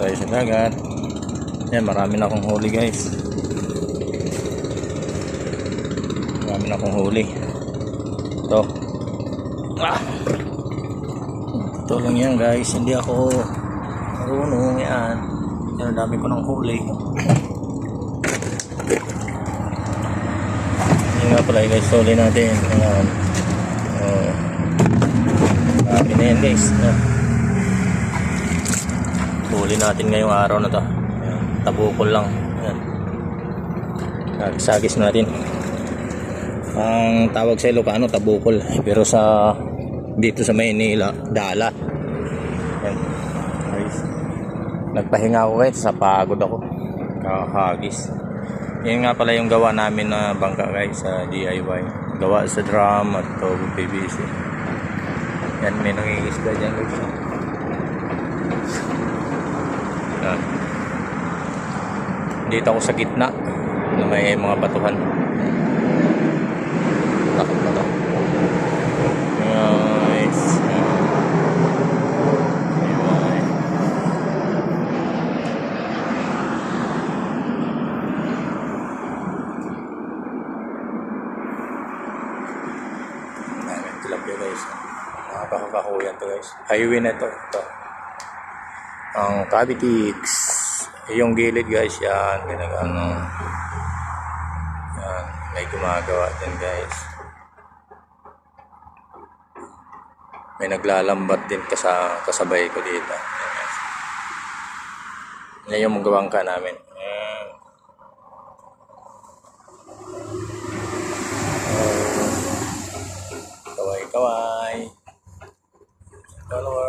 tayo sa dagat. Yan, marami na akong huli guys. Marami na akong huli. Ito. Ito lang yan guys. Hindi ako marunong yan. Yan, dami ko ng huli. Yan nga pala guys. Huli natin. Ayan. Dami na yan guys. Ayan. Huli natin ngayong araw na to. Ayan, tabukol lang. Ayan. Sagis natin. Ang tawag sa Ilocano tabukol, pero sa dito sa Maynila dala. Ayan. Guys. Nagpahinga ako guys, sa pagod ako. Kakahagis. Yan nga pala yung gawa namin na bangka guys sa DIY. Gawa sa drum at PVC. Yan, may nangingisda dyan guys. Yan. Dito ako sa gitna na may mga batuhan. Takot na to. Nice. Anyway. Tilapia guys. Nakakakuyan to guys. Highway na to. Ito. Ang Cavitex. Yung gilid guys yan. Ginagano. Yan. May gumagawa din guys. May naglalambat din kasabay ko dito. Yan yung magawang ka namin. Yan. Kaway-kaway. Kaway.